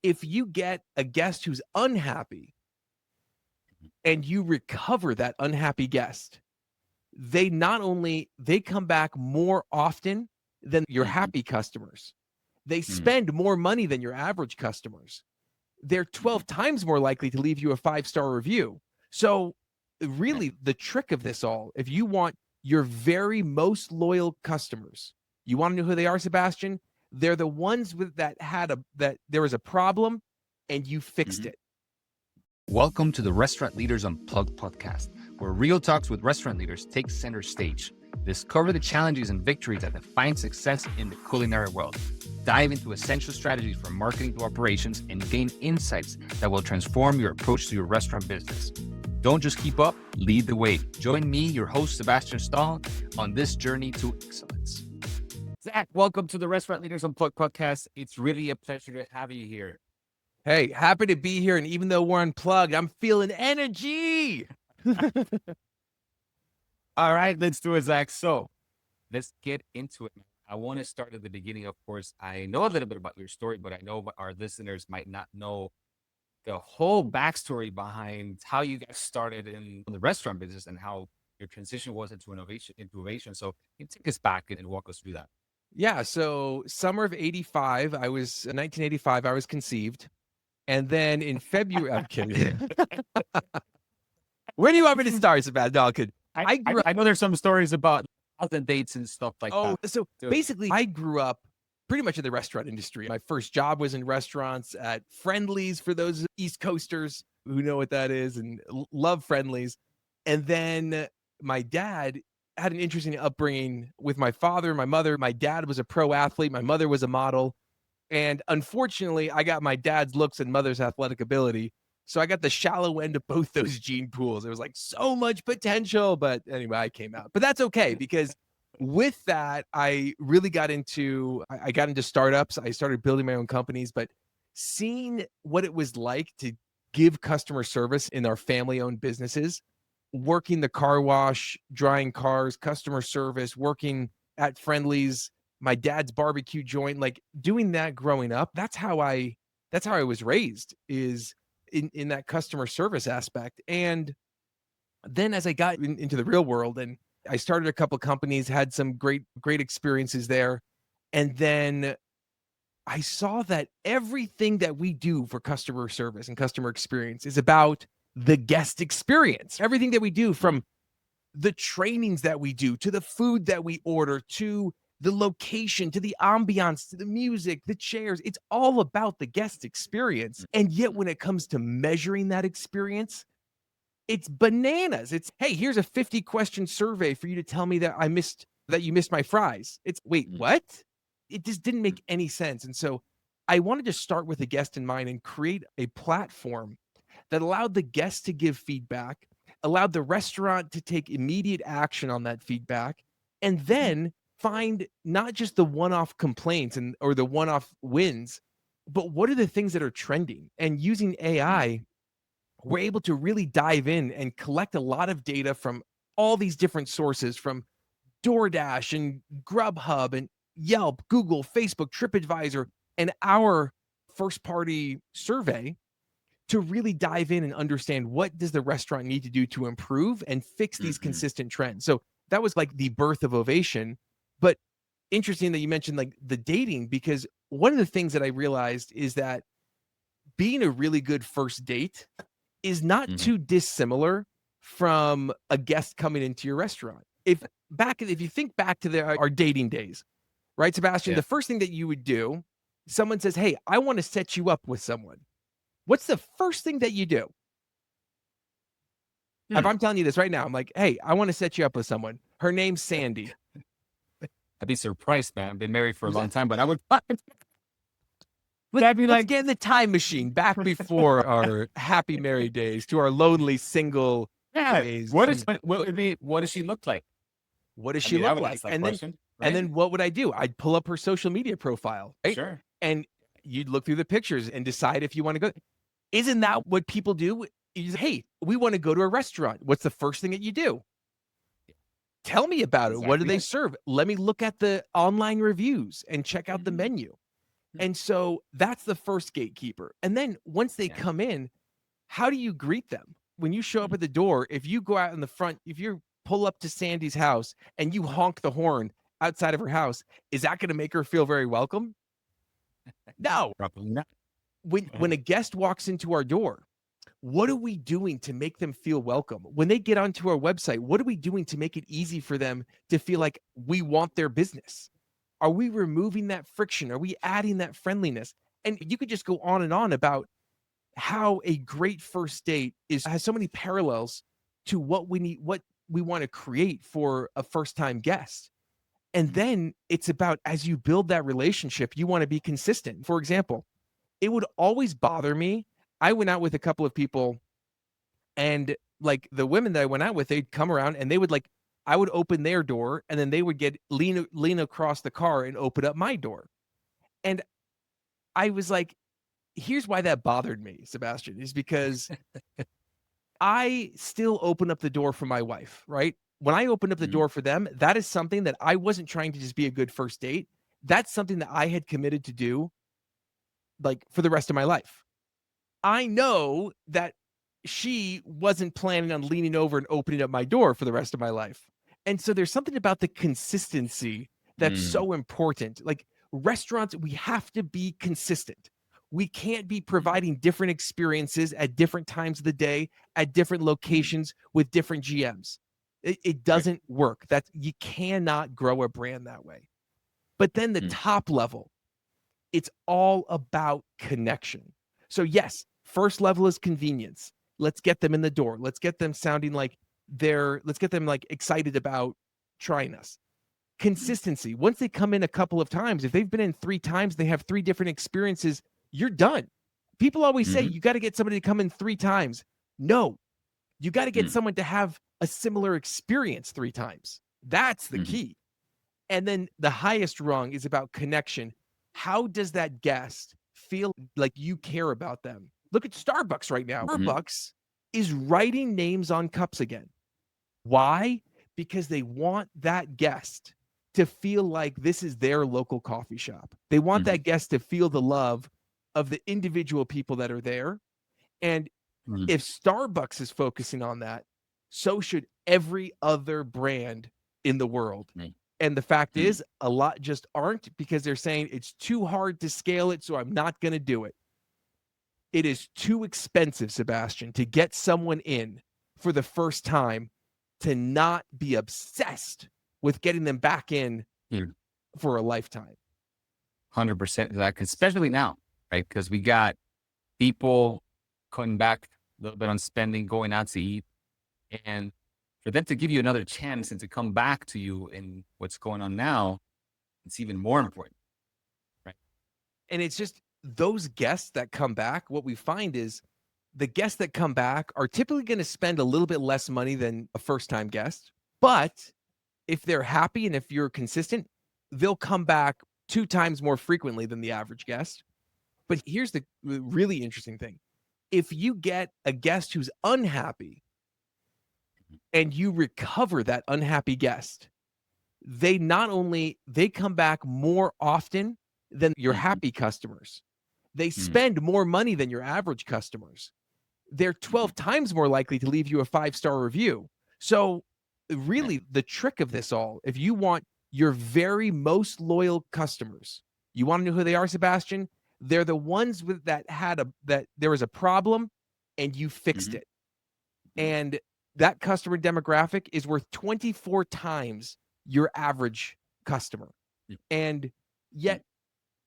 if you get a guest who's unhappy and you recover that unhappy guest, they come back more often than your happy customers. They spend more money than your average customers. They're 12 times more likely to leave you a 5-star review. So really the trick of this all, if you want your very most loyal customers, you want to know who they are, Sebastian? They're the ones that there was a problem and you fixed it. Welcome to the Restaurant Leaders Unplugged podcast, where real talks with restaurant leaders take center stage. Discover the challenges and victories that define success in the culinary world. Dive into essential strategies from marketing to operations and gain insights that will transform your approach to your restaurant business. Don't just keep up, lead the way. Join me, your host, Sebastian Stahl, on this journey to excellence. Zach, welcome to the Restaurant Leaders Unplugged podcast. It's really a pleasure to have you here. Hey, happy to be here. And even though we're unplugged, I'm feeling energy. All right, let's do it, Zach. So let's get into it. I want to start at the beginning. Of course, I know a little bit about your story, but I know our listeners might not know the whole backstory behind how you got started in the restaurant business and how your transition was into Ovation. So can you take us back and walk us through that? Yeah. So summer of 1985, I was conceived. And then in February, I'm kidding. Where do you want me to start, Sebastian? No, I know there's some stories about thousand dates and stuff like that. So basically, I grew up pretty much in the restaurant industry. My first job was in restaurants at Friendly's, for those East Coasters who know what that is and love Friendly's. And then my dad had an interesting upbringing with my father and my mother. My dad was a pro athlete. My mother was a model. And unfortunately, I got my dad's looks and mother's athletic ability. So I got the shallow end of both those gene pools. There was like so much potential, but anyway, I came out. But that's okay, because with that, I really got into startups. I started building my own companies, but seeing what it was like to give customer service in our family-owned businesses, working the car wash, drying cars, customer service, working at Friendly's, my dad's barbecue joint, like doing that growing up. That's how I was raised, is in that customer service aspect. And then as I got into the real world and I started a couple of companies, had some great experiences there. And then I saw that everything that we do for customer service and customer experience is about the guest experience. Everything that we do, from the trainings that we do, to the food that we order, to the location, to the ambiance, to the music, the chairs, it's all about the guest experience. And yet when it comes to measuring that experience, it's bananas. It's, hey, here's a 50-question survey for you to tell me that you missed my fries. It's, wait, what? It just didn't make any sense. And so I wanted to start with the guest in mind and create a platform that allowed the guests to give feedback, allowed the restaurant to take immediate action on that feedback, and then find not just the one-off complaints or the one-off wins, but what are the things that are trending. And using AI, we're able to really dive in and collect a lot of data from all these different sources, from DoorDash and Grubhub and Yelp, Google, Facebook, TripAdvisor, and our first-party survey, to really dive in and understand what does the restaurant need to do to improve and fix these consistent trends. So that was like the birth of Ovation. But interesting that you mentioned like the dating, because one of the things that I realized is that being a really good first date is not too dissimilar from a guest coming into your restaurant. If you think back to our dating days, right, Sebastian, the first thing that you would do, someone says, hey, I want to set you up with someone. What's the first thing that you do? If I'm telling you this right now, I'm like, hey, I want to set you up with someone. Her name's Sandy. I'd be surprised, man. I've been married for a long time, but I would. I'd be like, get in the time machine back before our happy married days to our lonely single days. What does she look like? What does she look like? And then what would I do? I'd pull up her social media profile, right? Sure. And you'd look through the pictures and decide if you want to go. Isn't that what people do? You say, hey, we want to go to a restaurant. What's the first thing that you do? Tell me about it. What do they serve? Let me look at the online reviews and check out the menu. And so that's the first gatekeeper. And then once they Yeah. come in, how do you greet them? When you show up at the door, if you go out in the front, if you pull up to Sandy's house and you honk the horn outside of her house, is that going to make her feel very welcome? No. Probably not. When a guest walks into our door, what are we doing to make them feel welcome? When they get onto our website, what are we doing to make it easy for them to feel like we want their business? Are we removing that friction? Are we adding that friendliness? And you could just go on and on about how a great first date has so many parallels to what we need, what we want to create for a first-time guest. And then it's about, as you build that relationship, you want to be consistent. For example, it would always bother me. I went out with a couple of people, and like the women that I went out with, they'd come around and they would like, I would open their door and then they would lean across the car and open up my door. And I was like, here's why that bothered me, Sebastian, is because I still open up the door for my wife, right? When I opened up the door for them, that is something that I wasn't trying to just be a good first date. That's something that I had committed to do like for the rest of my life. I know that she wasn't planning on leaning over and opening up my door for the rest of my life. And so there's something about the consistency that's so important. Like restaurants, we have to be consistent. We can't be providing different experiences at different times of the day, at different locations with different GMs. It doesn't work. You cannot grow a brand that way. But then the top level, it's all about connection. So yes, first level is convenience. Let's get them in the door. Let's get them sounding like let's get them like excited about trying us. Consistency. Once they come in a couple of times, if they've been in 3 times, they have 3 different experiences, you're done. People always say you got to get somebody to come in 3 times. No, you got to get someone to have a similar experience 3 times. That's the key. And then the highest rung is about connection. How does that guest feel like you care about them? Look at Starbucks right now. Starbucks is writing names on cups again. Why? Because they want that guest to feel like this is their local coffee shop. They want that guest to feel the love of the individual people that are there. And if Starbucks is focusing on that, so should every other brand in the world. And the fact is, a lot just aren't, because they're saying it's too hard to scale it, so I'm not going to do it. It is too expensive, Sebastian, to get someone in for the first time to not be obsessed with getting them back in for a lifetime. 100% Zach, especially now, right? Because we got people cutting back a little bit on spending, going out to eat, and for them to give you another chance and to come back to you in what's going on now, it's even more important, right? And it's just those guests that come back, what we find is the guests that come back are typically going to spend a little bit less money than a first-time guest. But if they're happy and if you're consistent, they'll come back 2 times more frequently than the average guest. But here's the really interesting thing. If you get a guest who's unhappy and you recover that unhappy guest, they come back more often than your happy customers. They spend more money than your average customers. They're 12 times more likely to leave you a 5-star review. So really the trick of this all, if you want your very most loyal customers, you want to know who they are, Sebastian? They're the ones that there was a problem and you fixed it. And that customer demographic is worth 24 times your average customer. And yet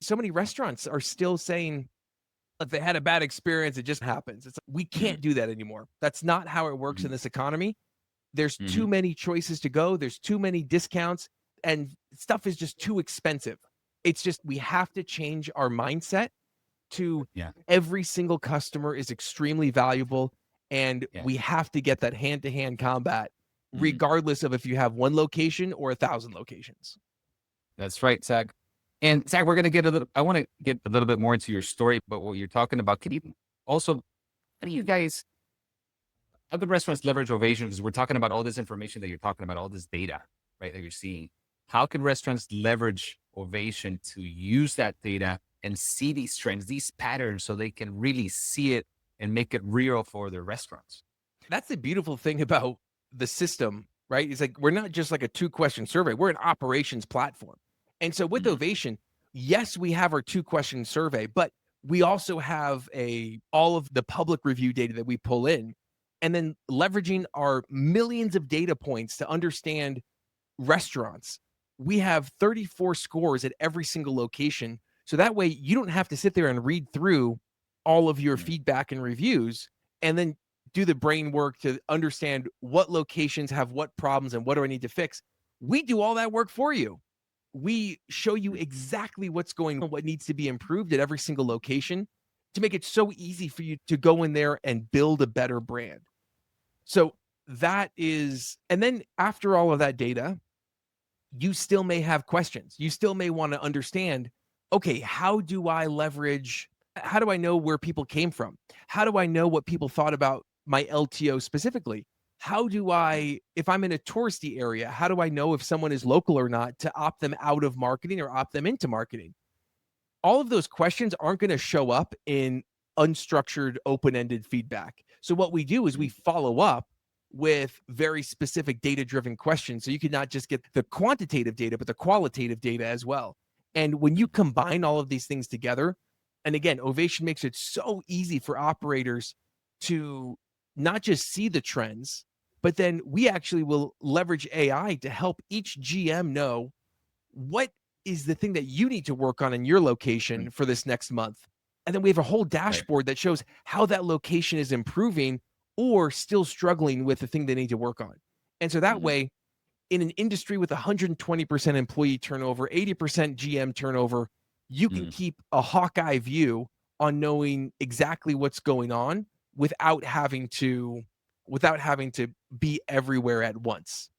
so many restaurants are still saying, if they had a bad experience, it just happens. It's like, we can't do that anymore. That's not how it works in this economy. There's too many choices to go. There's too many discounts and stuff is just too expensive. It's just, we have to change our mindset to every single customer is extremely valuable. And we have to get that hand-to-hand combat, regardless of if you have 1 location or 1,000 locations. That's right, Zach. And Zach, I want to get a little bit more into your story, but what you're talking about, can you also, how do you guys, how do restaurants leverage Ovation? Because we're talking about all this information that you're talking about, all this data, right, that you're seeing. How can restaurants leverage Ovation to use that data and see these trends, these patterns, so they can really see it and make it real for their restaurants. That's the beautiful thing about the system, right? It's like we're not just like a 2-question survey, we're an operations platform. And so with Mhm. Ovation, yes, we have our 2-question survey, but we also have all of the public review data that we pull in, and then leveraging our millions of data points to understand restaurants. We have 34 scores at every single location. So that way you don't have to sit there and read through all of your Mm. feedback and reviews and then do the brain work to understand what locations have what problems and what do I need to fix. We do all that work for you. We show you exactly what's going on, what needs to be improved at every single location to make it so easy for you to go in there and build a better brand. So that is, and then after all of that data, you still may have questions. You still may want to understand, okay, how do I leverage? How do I know where people came from? How do I know what people thought about my LTO specifically? How do I, if I'm in a touristy area, how do I know if someone is local or not to opt them out of marketing or opt them into marketing? All of those questions aren't going to show up in unstructured, open ended feedback. So, what we do is we follow up with very specific data driven questions. So, you can not just get the quantitative data, but the qualitative data as well. And when you combine all of these things together, and again, Ovation makes it so easy for operators to not just see the trends, but then we actually will leverage AI to help each GM know what is the thing that you need to work on in your location for this next month. And then we have a whole Right. dashboard that shows how that location is improving or still struggling with the thing they need to work on. And so that Mhm. way, in an industry with 120% employee turnover, 80% GM turnover, you can Mm. keep a hawkeye view on knowing exactly what's going on without having to be everywhere at once.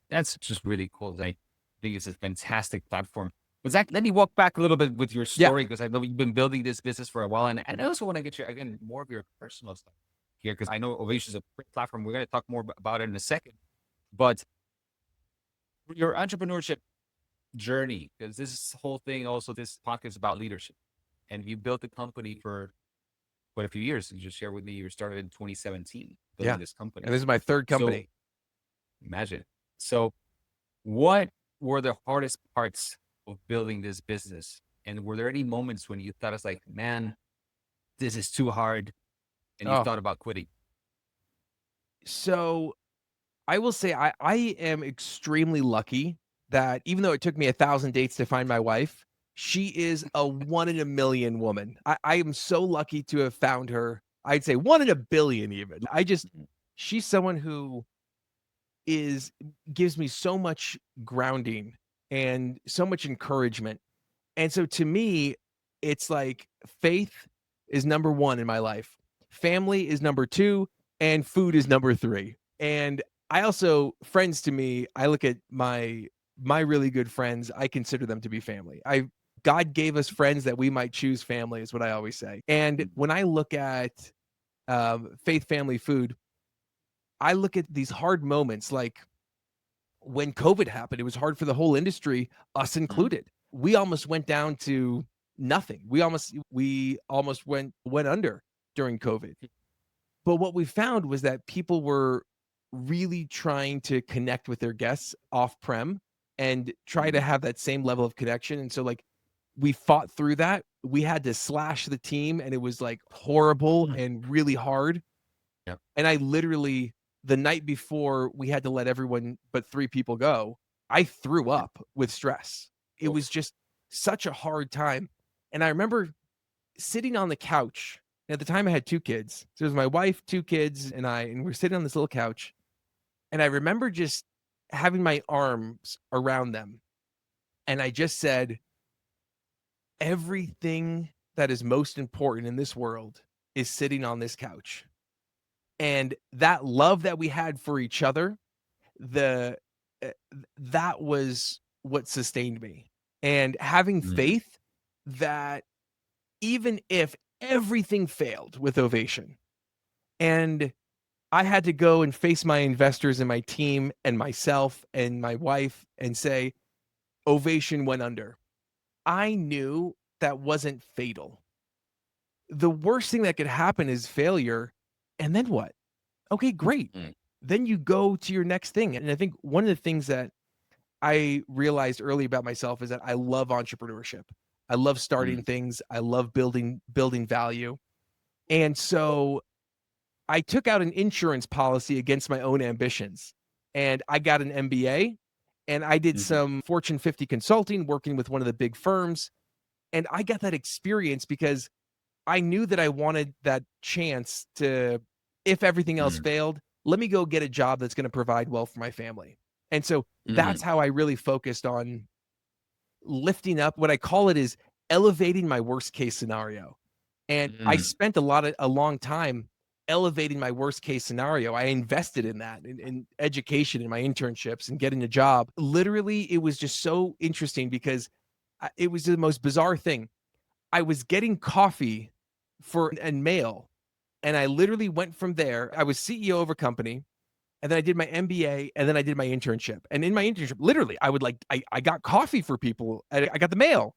That's just really cool. I think it's a fantastic platform. But Zach, let me walk back a little bit with your Yeah. story because I know you've been building this business for a while, and I also want to get your again more of your personal stuff here because I know Ovation is a great platform. We're going to talk more about it in a second, but your entrepreneurship journey, because this whole thing also this podcast is about leadership, and you built a company for quite a few years. You just shared with me you started in 2017 building Yeah. this And company. this is my third So company. imagine. So what were the hardest parts of building this business? And were there any moments when you thought it's like, man, this is too hard, and you Oh, thought about quitting? so I will say I am extremely lucky that even though it took me 1,000 dates to find my wife, she is a 1 in a million woman. I am so lucky to have found her. I'd say 1 in a billion even. Mhm. She's someone who is gives me so much grounding and so much encouragement. And so to me, it's like faith is number 1 in my life. Family is number 2, and food is number 3. And I also friends to me, I look at my really good friends, I consider them to be family. I God gave us friends that we might choose family is what I always say. And when I look at faith, family, food, I look at these hard moments like when COVID happened, it was hard for the whole industry, us Mhm. included. We almost went down to nothing. We almost went under during COVID. But what we found was that people were really trying to connect with their guests off-prem and try to Mhm. have that same level of connection. And so like we fought through that. We had to slash the team and it was like horrible Mhm. and really hard. Yep. And I literally, the night before we had to let everyone but 3 people go, I threw up with stress. It was Oof. just such a hard time. And I remember sitting on the couch. At the time, I had 2 kids. So it was my wife, 2 kids, and I, and we're sitting on this little couch. And I remember just having my arms around them. And I just said, everything that is most important in this world is sitting on this couch. And that love that we had for each other, the that was what sustained me. And having Mhm. faith that even if everything failed with Ovation and I had to go and face my investors and my team and myself and my wife and say, Ovation went under. I knew that wasn't fatal. The worst thing that could happen is failure. And then what? Okay, great. Mm. Then you go to your next thing. And I think one of the things that I realized early about myself is that I love entrepreneurship. I love starting Mm. things. I love building value. And so I took out an insurance policy against my own ambitions. And I got an MBA and I did Mhm. some Fortune 50 consulting working with one of the big firms. And I got that experience because I knew that I wanted that chance to, if everything else Mm. failed, let me go get a job that's going to provide well for my family. And so that's Mm. how I really focused on lifting up. What I call it is elevating my worst case scenario. And I Mm. spent a long time elevating my worst case scenario. I invested in that, in education, in my internships, and getting a job. Literally, it was just so interesting because it was the most bizarre thing. I was getting coffee for and mail, and I literally went from there. I was CEO of a company, and then I did my MBA, and then I did my internship. And in my internship, literally, I got coffee for people. I got the mail,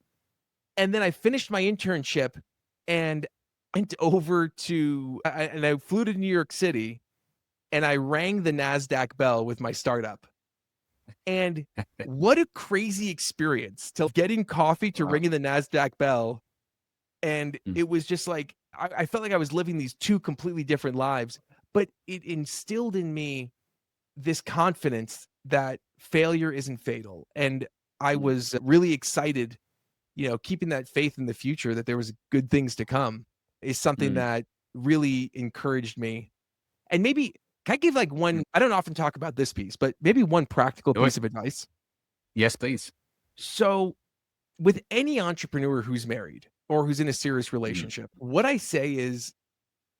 and then I finished my internship, and went over to and I flew to New York City, and I rang the Nasdaq bell with my startup. And what a crazy experience to getting coffee to Wow. ringing the Nasdaq bell. And Mm. it was just like I felt like I was living these two completely different lives, but it instilled in me this confidence that failure isn't fatal. And I Mm. was really excited, keeping that faith in the future that there was good things to come is something Mm. that really encouraged me. And maybe can I give like Mm. one, I don't often talk about this piece, but maybe one practical Do it. piece of advice. Yes, please. So with any entrepreneur who's married or who's in a serious Mm. relationship, what I say is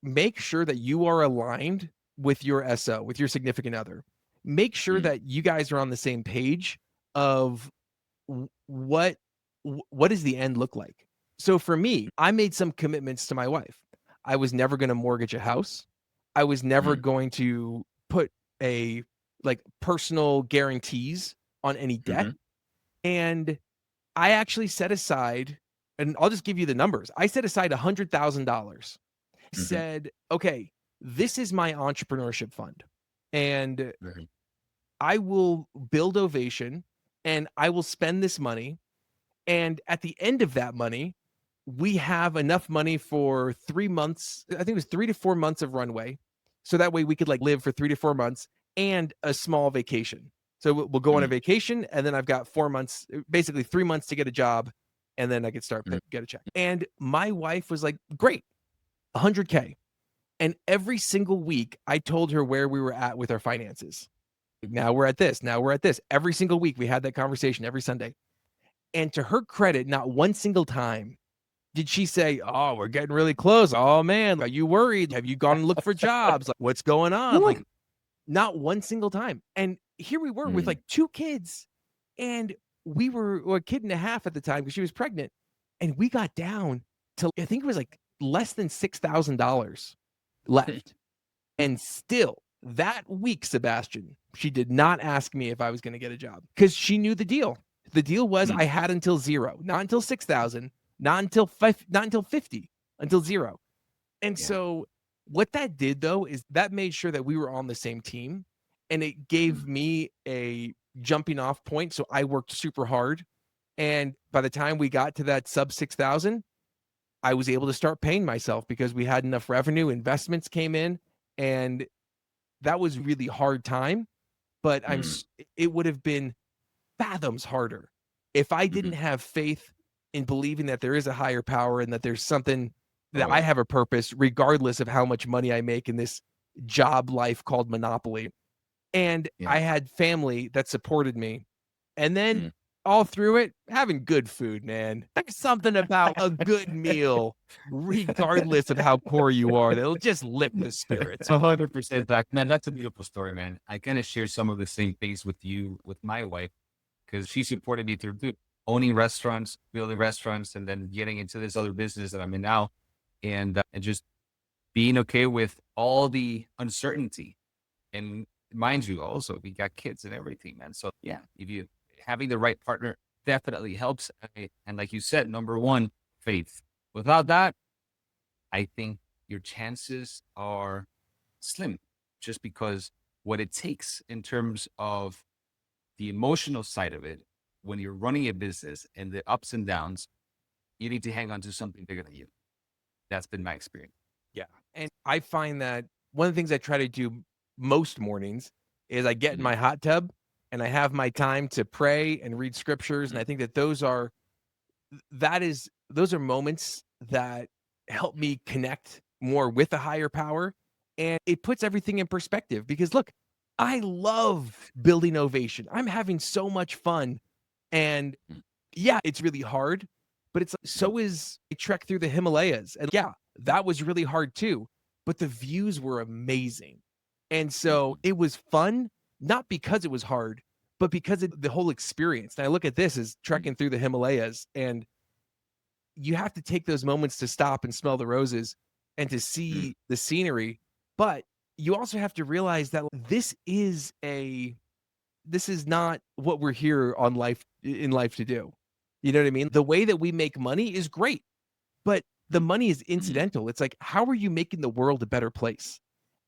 make sure that you are aligned with your SO, with your significant other. Make sure Mm. that you guys are on the same page of what what does the end look like? So for me, I made some commitments to my wife. I was never going to mortgage a house. I was never Mm. going to put a like personal guarantees on any debt. Mhm. And I actually set aside, and I'll just give you the numbers. I set aside $100,000. Mhm. Said, okay, this is my entrepreneurship fund. And Very. I will build Ovation and I will spend this money. And at the end of that money, we have enough money for 3 months. I think it was 3 to 4 months of runway. So that way we could like live for 3 to 4 months and a small vacation. So we'll go on a Mm. vacation and then I've got 4 months, basically 3 months to get a job. And then I could start Mm. get a check. And my wife was like, great, 100K. And every single week I told her where we were at with our finances. Now we're at this. Now we're at this. Every single week we had that conversation every Sunday. And to her credit, not one single time did she say, "Oh, we're getting really close. Oh man, are you worried? Have you gone and looked for jobs? Like, what's going on?" Like, Really? not one single time. And here we were with Mm. like two kids, and we were a kid and a half at the time because she was pregnant, and we got down to I think it was like less than $6,000 left. And still, that week, Sebastian, she did not ask me if I was going to get a job because she knew the deal. The deal was Mm. I had until zero, not until 6,000, not until five, not until 50, until zero. And Yeah. so what that did though is that made sure that we were on the same team and it Mm. gave me a jumping off point. So I worked super hard. And by the time we got to that sub 6,000, I was able to start paying myself because we had enough revenue, investments came in, and that was really hard time, but Mm. it would have been fathoms harder if I didn't Mhm. have faith in believing that there is a higher power and that there's something that Oh, I yeah. have a purpose regardless of how much money I make in this job life called monopoly. And I Yeah. had family that supported me. And then Mm. all through it, having good food, man. There's something about a good meal, regardless of how poor you are, that'll just lift the spirits. 100%, Zach. Man, that's a beautiful story, man. I kind of share some of the same things with you, with my wife, because she supported me through owning restaurants, building restaurants, and then getting into this other business that I'm in now, and just being okay with all the uncertainty. And mind you, also we got kids and everything, man. So yeah, if you having the right partner definitely helps. And like you said, number one, faith. Without that, I think your chances are slim, just because what it takes in terms of the emotional side of it, when you're running a business and the ups and downs, you need to hang on to something bigger than you. That's been my experience. Yeah. And I find that one of the things I try to do most mornings is I get in Mhm. my hot tub and I have my time to pray and read scriptures. And I think that those are moments that help me connect more with a higher power. And it puts everything in perspective because look, I love building Ovation. I'm having so much fun. And Mm. yeah, it's really hard, but it's Mhm. so is a trek through the Himalayas. And yeah, that was really hard too, but the views were amazing. And so Mhm. it was fun, not because it was hard, but because of the whole experience. And I look at this as Mhm. trekking through the Himalayas, and you have to take those moments to stop and smell the roses and to Mhm. see the scenery. But you also have to realize that this is not what we're here on life in life to do. You know what I mean? The way that we make money is great, but the money is Mhm. incidental. It's like, how are you making the world a better place?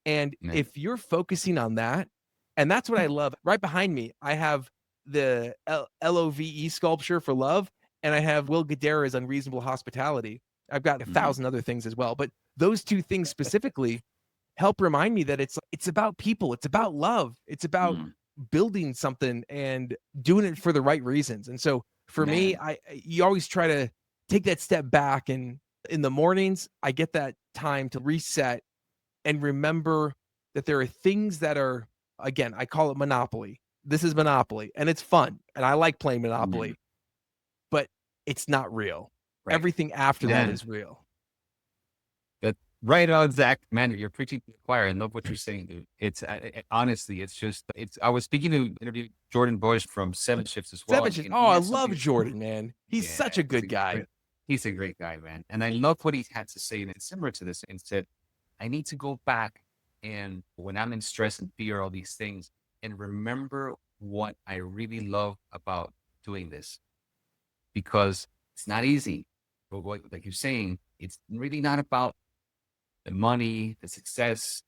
And Yeah. if you're focusing on that, and that's what I love. Right behind me, I have the LOVE sculpture for love, and I have Will Guidara's Unreasonable Hospitality. I've got a Mhm. thousand other things as well, but those two things specifically help remind me that it's about people, it's about love, it's about Mhm. building something and doing it for the right reasons. And so for me, Man. you always try to take that step back, and in the mornings, I get that time to reset and remember that there are things that are, again, I call it Monopoly. This is Monopoly and it's fun and I like playing Mhm. Monopoly, but it's not real. Right. Everything after that Man. is real. That right on, Zach. Man, you're preaching to the choir. I love what you're saying, dude. It's honestly, it's just, it's. I was speaking to interview Jordan Bush from Seven Shifts as well, Seven and, Shifts. and Oh, he I had love something. Jordan, man. He's Yeah, such a good guy. he's a great guy, man. And I love what he had to say, and it's similar to this. And said, I need to go back and when I'm in stress and fear, all these things, and remember what I really love about doing this, because it's not easy. But like you're saying, it's really not about the money, the success.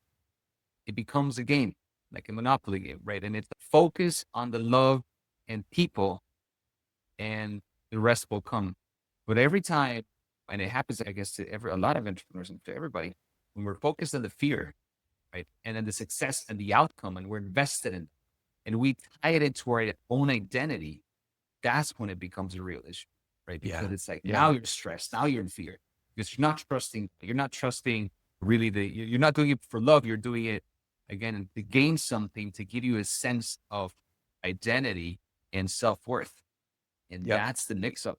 It becomes a game, like a Monopoly game, right? And it's focus on the love and people, and the rest will come. But every time, and it happens, I guess, to a lot of entrepreneurs and to everybody, when we're focused on the fear, right, and then the success and the outcome, and we're invested in, and we tie it into our own identity, that's when it becomes a real issue, right? Yeah. Because it's like Yeah. now you're stressed, now you're in fear because you're not trusting really you're not doing it for love, you're doing it again to gain something, to give you a sense of identity and self-worth. And Yep. that's the mix up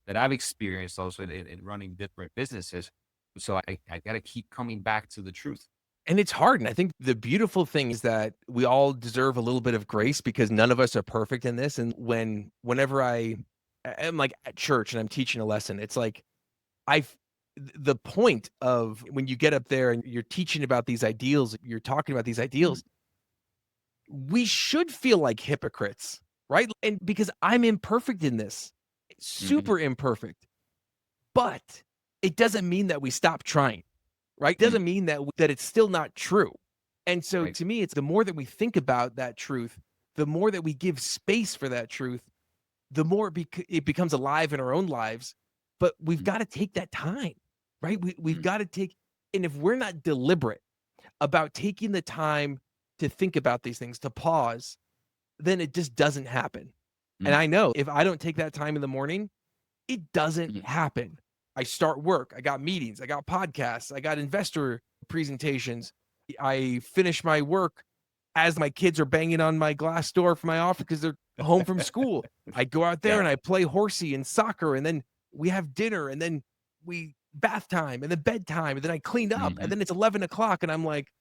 that I've experienced also in running different businesses. So I got to keep coming back to the truth. And it's hard. And I think the beautiful thing is that we all deserve a little bit of grace because none of us are perfect in this. And whenever I am like at church and I'm teaching a lesson, it's like I the point of when you get up there and you're teaching about these ideals, you're talking about these Mhm. ideals, we should feel like hypocrites, right? And because I'm imperfect in this, Mhm. super imperfect, but it doesn't mean that we stop trying, right? It Mm. doesn't mean that it's still not true. And so Right. to me, it's the more that we think about that truth, the more that we give space for that truth, the more it becomes alive in our own lives. But we've Mm. got to take that time, right? We've Mm. got to take, and if we're not deliberate about taking the time to think about these things, to pause, then it just doesn't happen. And Mm. I know if I don't take that time in the morning, it doesn't Mm. happen. I start work, I got meetings, I got podcasts, I got investor presentations. I finish my work as my kids are banging on my glass door for my office because they're home from school. I go out there Yeah. and I play horsey and soccer, and then we have dinner, and then we bath time, and then bedtime, and then I clean up, and Mhm. then it's 11 o'clock, and I'm like,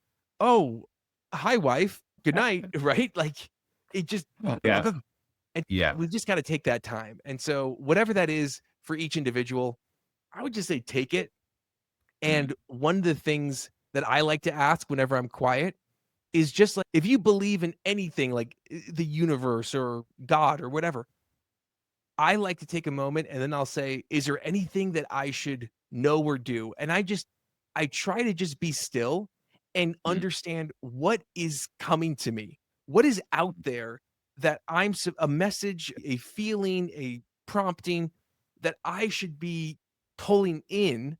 oh, hi, wife, good night, right? Like it just, Yeah. and Yeah. we just got to take that time. And so, whatever that is for each individual, I would just say take it. Mhm. And one of the things that I like to ask whenever I'm quiet is just like, if you believe in anything like the universe or God or whatever, I like to take a moment and then I'll say, is there anything that I should know or do? And I try to just be still and Mm, understand what is coming to me. What is out there that a message, a feeling, a prompting that I should be pulling in,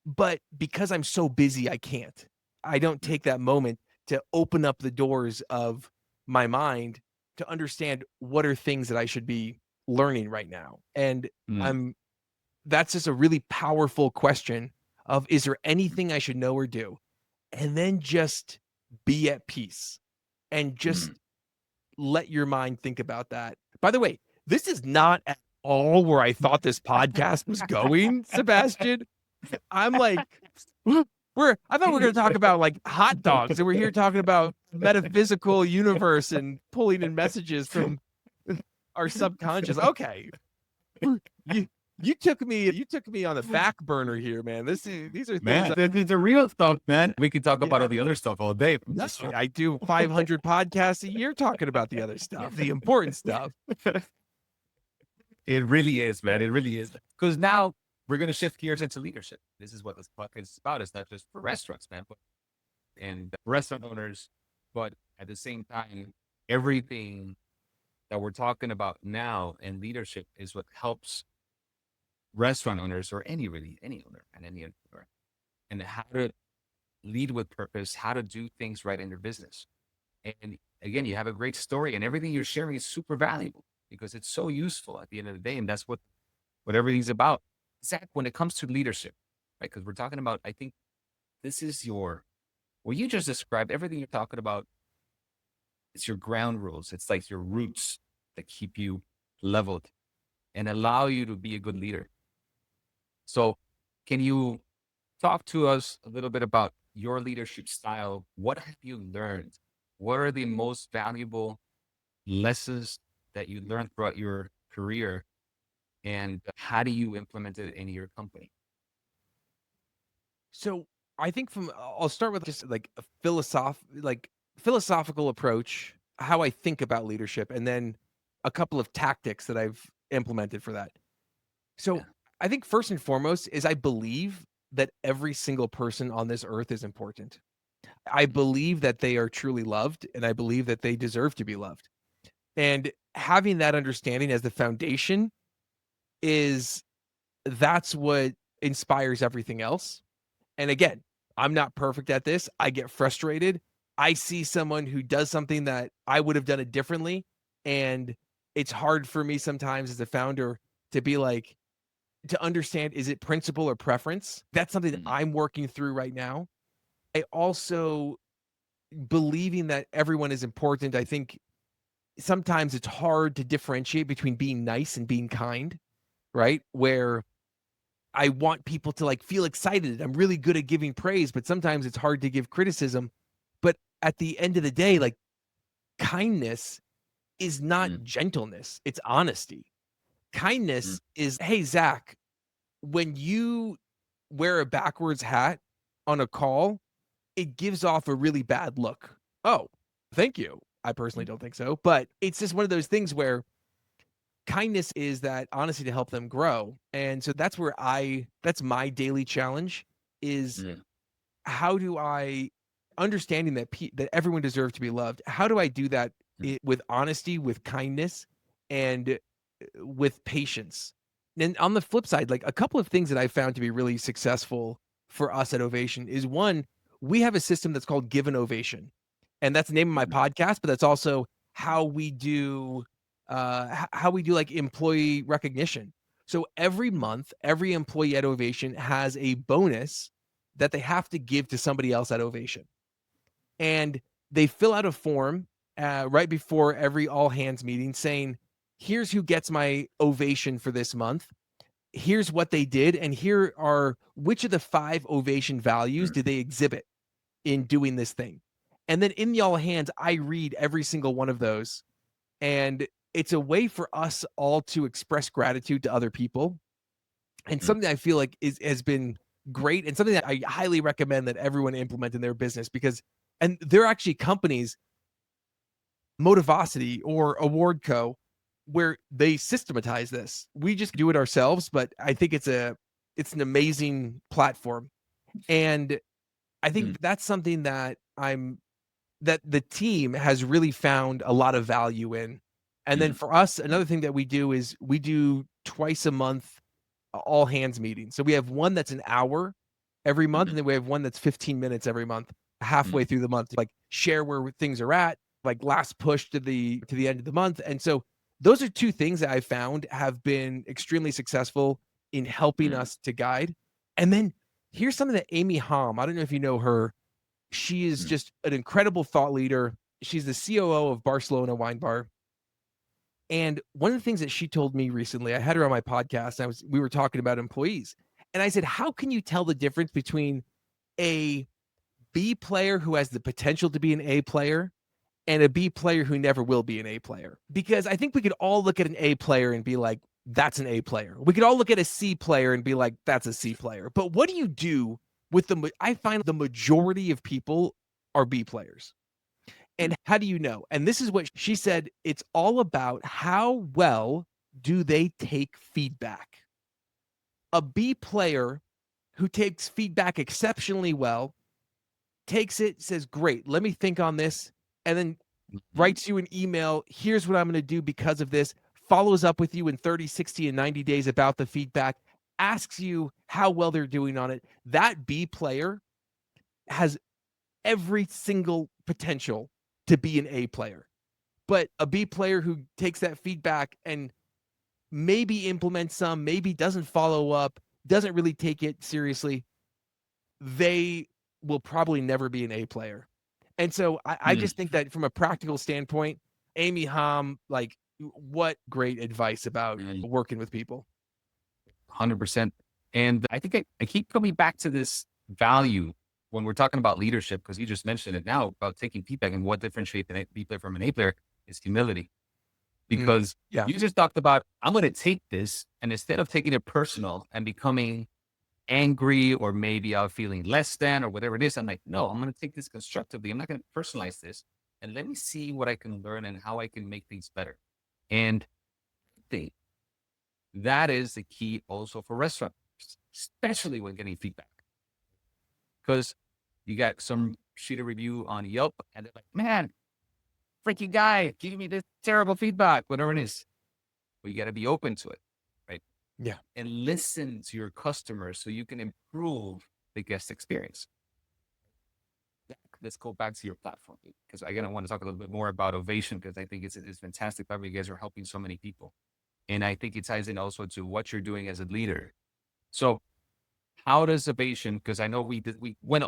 but because I'm so busy, I can't. I don't mm, take that moment to open up the doors of my mind to understand what are things that I should be learning right now. And mm, I'm that's just a really powerful question of, is there anything I should know or do? And then just be at peace and just mm. let your mind think about that. By the way, this is not at all where I thought this podcast was going, Sebastian. I'm like, I thought we were going to talk about like hot dogs, and we're here talking about metaphysical universe and pulling in messages from our subconscious. Okay, you you took me on the back burner here, man. These are things. Man, it's a real stuff, man. We could talk about Yeah, all the other stuff all day. I do 500 podcasts a year talking about the other stuff, the important stuff. It really is, man. It really is. Because now we're going to shift gears into leadership. This is what this podcast is about. It's not just for restaurants, man, but and restaurant owners, but at the same time, everything that we're talking about now and leadership is what helps restaurant owners or any owner and any entrepreneur and how to lead with purpose, how to do things right in their business. And again, you have a great story and everything you're sharing is super valuable because it's so useful at the end of the day. And that's what everything's about. Zach, when it comes to leadership, right? Because we're talking about, I think this is what you just described, everything you're talking about, it's your ground rules. It's like your roots that keep you leveled and allow you to be a good leader. So can you talk to us a little bit about your leadership style? What have you learned? What are the most valuable lessons that you learned throughout your career? And how do you implement it in your company? So I think I'll start with just like a philosophical approach, how I think about leadership, and then a couple of tactics that I've implemented for that. So Yeah. I think first and foremost is I believe that every single person on this earth is important. I believe that they are truly loved, and I believe that they deserve to be loved. And having that understanding as the foundation is that's what inspires everything else. And again, I'm not perfect at this. I get frustrated. I see someone who does something that I would have done it differently. And it's hard for me sometimes as a founder to be like, to understand, is it principle or preference? That's something that Mm, I'm working through right now. I also believing that everyone is important. I think sometimes it's hard to differentiate between being nice and being kind, right? Where I want people to like feel excited. I'm really good at giving praise, but sometimes it's hard to give criticism. But at the end of the day, like kindness is not mm, gentleness, it's honesty. mm, Kindness is, hey, Zach, when you wear a backwards hat on a call, it gives off a really bad look. Oh, thank you. I personally don't think so, but it's just one of those things where kindness is that honesty to help them grow. And so that's my daily challenge is mm, how do I understanding that everyone deserves to be loved. How do I do that mm, with honesty, with kindness, and with patience? And on the flip side, like a couple of things that I found to be really successful for us at Ovation is one, we have a system that's called Give an Ovation. And that's the name of my mm, podcast, but that's also how we do how we do like employee recognition. So every month, every employee at Ovation has a bonus that they have to give to somebody else at Ovation. And they fill out a form right before every all hands meeting saying, here's who gets my ovation for this month. Here's what they did. And here are which of the 5 ovation values mm, did they exhibit in doing this thing. And then in the all hands, I read every single one of those. And it's a way for us all to express gratitude to other people and mm, something I feel like has been great and something that I highly recommend that everyone implement in their business because and they're actually companies, Motivosity or Award Co. where they systematize this. We just do it ourselves, but I think it's an amazing platform. And I think that's something that that the team has really found a lot of value in. And then for us, another thing that we do is we do twice a month all hands meetings. So we have one that's an hour every month, and then we have one that's 15 minutes every month, halfway through the month, like share where things are at, like last push to the end of the month. And so those are two things that I found have been extremely successful in helping us to guide. And then here's something that Amy Hom, I don't know if you know her. She is just an incredible thought leader. She's the COO of Barcelona Wine Bar. And one of the things that she told me recently, I had her on my podcast, and we were talking about employees. And I said, how can you tell the difference between a B player who has the potential to be an A player and a B player who never will be an A player? Because I think we could all look at an A player and be like, that's an A player. We could all look at a C player and be like, that's a C player. But what do you do with I find the majority of people are B players. And how do you know? And this is what she said. It's all about how well do they take feedback. A B player who takes feedback exceptionally well, takes it, says, great, let me think on this, and then writes you an email. Here's what I'm going to do because of this. Follows up with you in 30, 60, and 90 days about the feedback. Asks you how well they're doing on it. That B player has every single potential to be an A player. But a B player who takes that feedback and maybe implements some, maybe doesn't follow up, doesn't really take it seriously, they will probably never be an A player. And so I just think that from a practical standpoint, Amy Hom, like, what great advice about working with people. 100%. And I think I keep coming back to this value when we're talking about leadership, because you just mentioned it now about taking feedback, and what differentiates an B player from an A player is humility. Because you just talked about, I'm going to take this, and instead of taking it personal and becoming angry, or maybe I'm feeling less than, or whatever it is, I'm like, no, I'm going to take this constructively. I'm not going to personalize this, and let me see what I can learn and how I can make things better. And I think that is the key also for restaurants, especially when getting feedback. Because you got some shitty review on Yelp, and they're like, man, freaking guy, give me this terrible feedback, whatever it is. But you got to be open to it, right? Yeah. And listen to your customers so you can improve the guest experience. Let's go back to your platform, because again, I want to talk a little bit more about Ovation, because I think it's fantastic. You guys are helping so many people. And I think it ties in also to what you're doing as a leader. So how does Ovation, because I know we went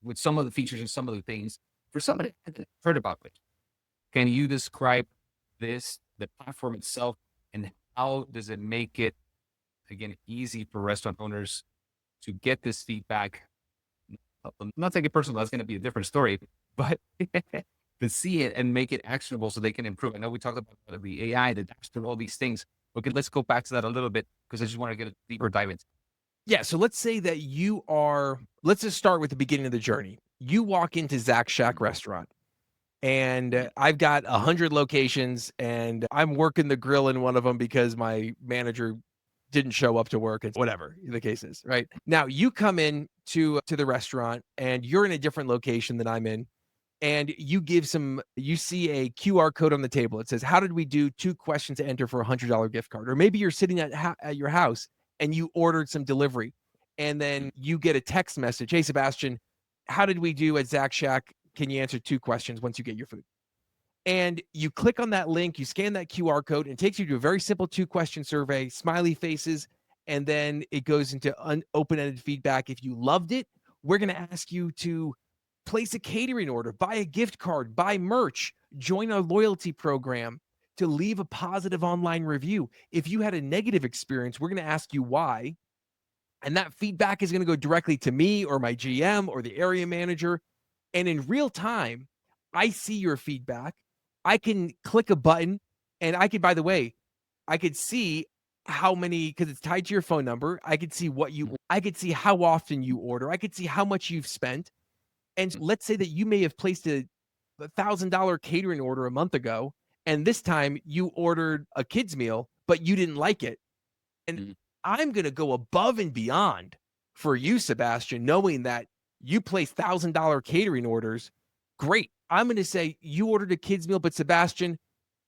with some of the features and some of the things, for somebody that hasn't heard about it, can you describe the platform itself, and how does it make it, again, easy for restaurant owners to get this feedback? I'm not taking it personal, that's going to be a different story, but to see it and make it actionable so they can improve. I know we talked about the AI, the dashboard, all these things. Okay, let's go back to that a little bit, because I just want to get a deeper dive into. Yeah, so let's say that let's just start with the beginning of the journey. You walk into Zack Shack restaurant, and I've got 100 locations, and I'm working the grill in one of them because my manager didn't show up to work, and whatever the case is, right? Now you come in to the restaurant, and you're in a different location than I'm in, and you see a QR code on the table. It says, how did we do? 2 questions to enter for a $100 gift card. Or maybe you're sitting at your house and you ordered some delivery, and then you get a text message. Hey, Sebastian, how did we do at Zack Shack? Can you answer 2 questions once you get your food? And you click on that link, you scan that QR code, and it takes you to a very simple 2-question survey, smiley faces, and then it goes into open-ended feedback. If you loved it, we're going to ask you to place a catering order, buy a gift card, buy merch, join our loyalty program, to leave a positive online review. If you had a negative experience, we're going to ask you why. And that feedback is going to go directly to me or my GM or the area manager. And in real time, I see your feedback. I can click a button, and I could, by the way, I could see how many, because it's tied to your phone number. I could see I could see how often you order. I could see how much you've spent. And let's say that you may have placed a $1,000 catering order a month ago, And this time you ordered a kid's meal, but you didn't like it. And I'm going to go above and beyond for you, Sebastian, knowing that you place $1,000 catering orders. Great. I'm going to say you ordered a kid's meal, but Sebastian,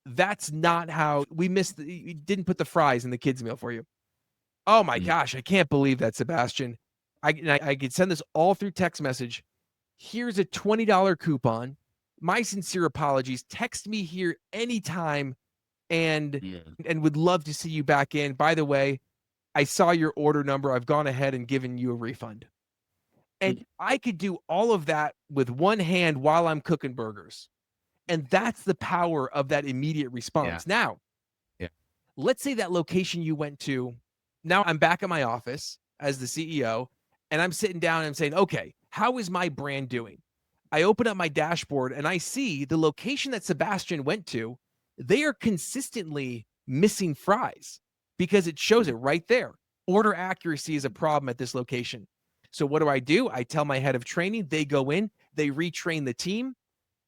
that's not how we missed. You didn't put the fries in the kids' meal for you. Oh my gosh, I can't believe that, Sebastian. I could send this all through text message. Here's a $20 coupon. My sincere apologies. Text me here anytime, and would love to see you back in. By the way, I saw your order number. I've gone ahead and given you a refund. And I could do all of that with one hand while I'm cooking burgers. And that's the power of that immediate response. Now, let's say that location you went to, now I'm back at my office as the CEO, and I'm sitting down and I'm saying, okay, how is my brand doing? I open up my dashboard and I see the location that Sebastian went to, they are consistently missing fries because it shows it right there. Order accuracy is a problem at this location. So what do? I tell my head of training, they go in, they retrain the team,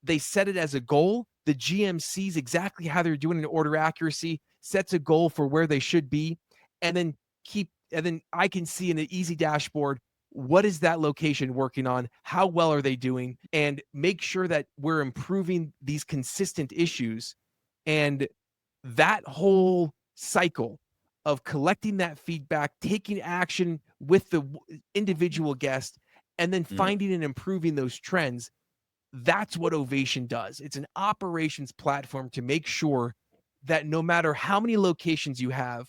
they set it as a goal. The GM sees exactly how they're doing in order accuracy, sets a goal for where they should be, and then I can see in an easy dashboard, what is that location working on? How well are they doing? And make sure that we're improving these consistent issues. And that whole cycle of collecting that feedback, taking action with the individual guest, and then finding and improving those trends. That's what Ovation does. It's an operations platform to make sure that no matter how many locations you have,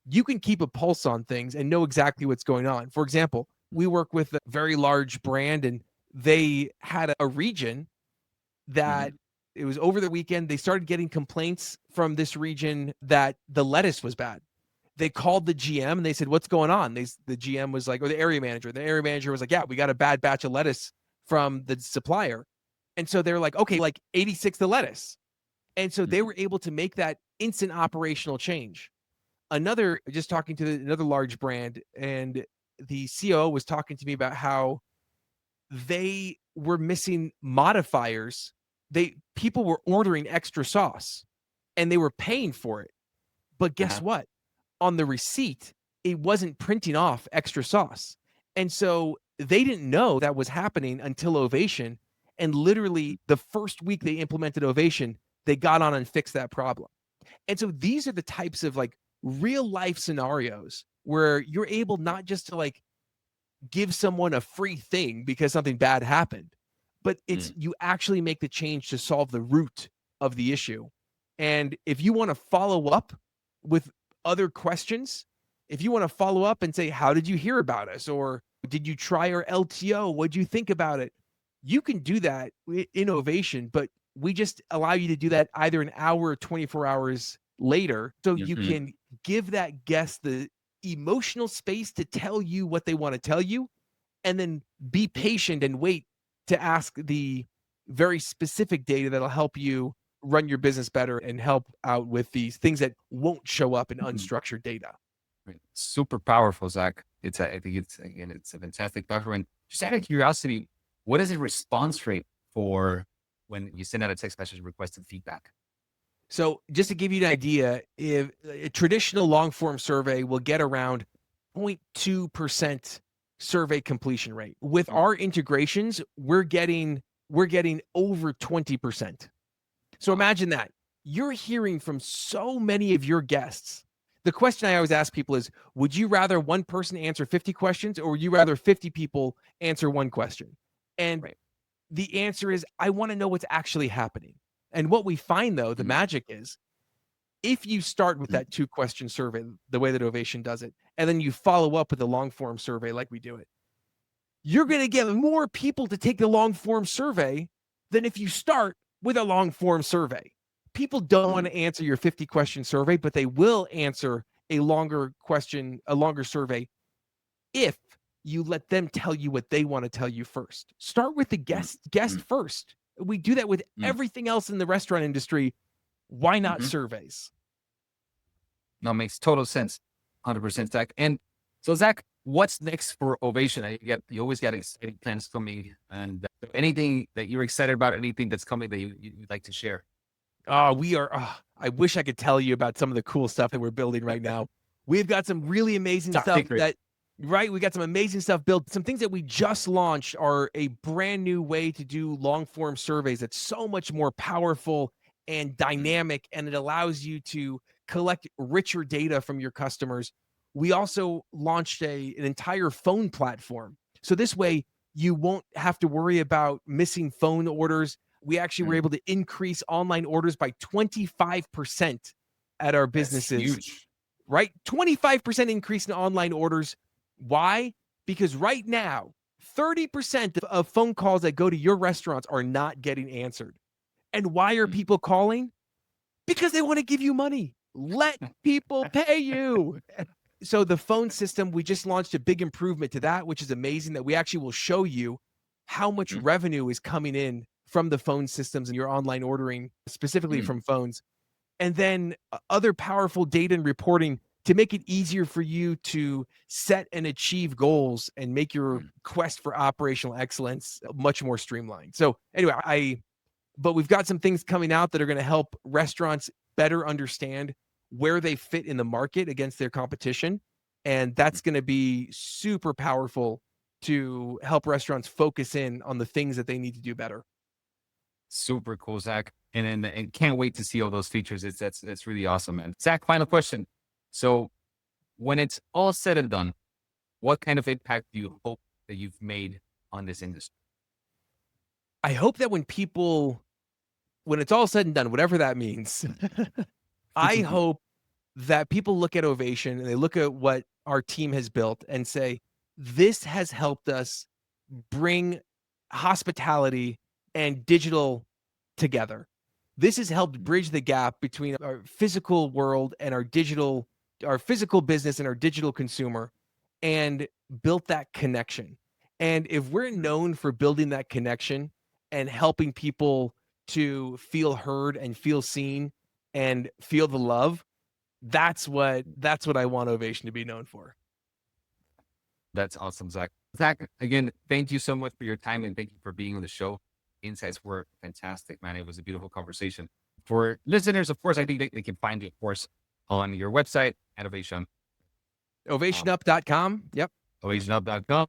you can keep a pulse on things and know exactly what's going on. For example, we work with a very large brand, and they had a region that it was over the weekend. They started getting complaints from this region that the lettuce was bad. They called the GM and they said, what's going on? The GM was like, or the area manager was like, yeah, we got a bad batch of lettuce from the supplier. And so they were like, okay, like 86 the lettuce. And so they were able to make that instant operational change. Just talking to another large brand, and the COO was talking to me about how they were missing modifiers. People were ordering extra sauce and they were paying for it. But guess what? On the receipt, it wasn't printing off extra sauce. And so they didn't know that was happening until Ovation. And literally the first week they implemented Ovation, they got on and fixed that problem. And so these are the types of like real life scenarios where you're able not just to like give someone a free thing because something bad happened, but it's you actually make the change to solve the root of the issue. And if you want to follow up with other questions, if you want to follow up and say, how did you hear about us? Or did you try our LTO? What'd you think about it? You can do that in Ovation, but we just allow you to do that either an hour or 24 hours later. So you can give that guest the emotional space to tell you what they want to tell you, and then be patient and wait to ask the very specific data that'll help you run your business better and help out with these things that won't show up in unstructured data. Right. Super powerful, Zach. I think it's a fantastic platform. And just out of curiosity, what is the response rate for when you send out a text message requesting feedback? So just to give you an idea, if a traditional long form survey will get around 0.2% survey completion rate. With our integrations, we're getting over 20%. So imagine that. You're hearing from so many of your guests. The question I always ask people is, would you rather one person answer 50 questions, or would you rather 50 people answer one question? And the answer is, I want to know what's actually happening. And what we find, though, the magic is, if you start with that 2-question survey, the way that Ovation does it, and then you follow up with a long form survey like we do it, you're going to get more people to take the long form survey than if you start with a long form survey. People don't want to answer your 50-question survey, but they will answer a longer survey if you let them tell you what they want to tell you first. Start with the guest first. We do that with everything else in the restaurant industry. Why not surveys? No, makes total sense. 100%, Zach. And so, Zach, what's next for Ovation? You always got exciting plans coming, and anything that you're excited about, anything that's coming that you'd like to share? We are, I wish I could tell you about some of the cool stuff that we're building right now. We've got some really amazing Top stuff secret. we got some amazing stuff built. Some things that we just launched are a brand new way to do long form surveys that's so much more powerful and dynamic, and it allows you to collect richer data from your customers. We also launched an entire phone platform. So this way, you won't have to worry about missing phone orders. We actually were able to increase online orders by 25% at our That's businesses, huge. right? 25% increase in online orders. Why? Because right now, 30% of phone calls that go to your restaurants are not getting answered. And why are people calling? Because they want to give you money. Let people pay you. So the phone system, we just launched a big improvement to that, which is amazing, that we actually will show you how much revenue is coming in from the phone systems and your online ordering, specifically from phones. And then other powerful data and reporting to make it easier for you to set and achieve goals and make your quest for operational excellence much more streamlined. So anyway, but we've got some things coming out that are going to help restaurants better understand where they fit in the market against their competition. And that's going to be super powerful to help restaurants focus in on the things that they need to do better. Super cool, Zach. And can't wait to see all those features. That's really awesome, man. Zach, final question. So when it's all said and done, what kind of impact do you hope that you've made on this industry? I hope that when it's all said and done, whatever that means, I hope that people look at Ovation and they look at what our team has built and say, this has helped us bring hospitality and digital together. This has helped bridge the gap between our physical world and our physical business and our digital consumer, and built that connection. And if we're known for building that connection and helping people to feel heard and feel seen and feel the love, that's what I want Ovation to be known for. That's awesome, Zach. Zach, again, thank you so much for your time and thank you for being on the show. Insights were fantastic, man. It was a beautiful conversation. For listeners, of course, I think they can find you, of course, on your website at Ovation. Ovationup.com. Yep. Ovationup.com.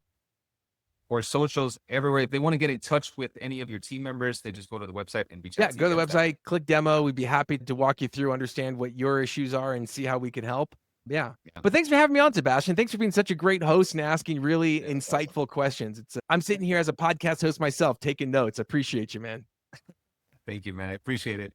Or socials everywhere. If they want to get in touch with any of your team members, they just go to the website and reach out. Yeah, go to the website, click demo. We'd be happy to walk you through, understand what your issues are, and see how we can help. Yeah. But thanks for having me on, Sebastian. Thanks for being such a great host and asking really insightful questions. I'm sitting here as a podcast host myself, taking notes. Appreciate you, man. Thank you, man. I appreciate it.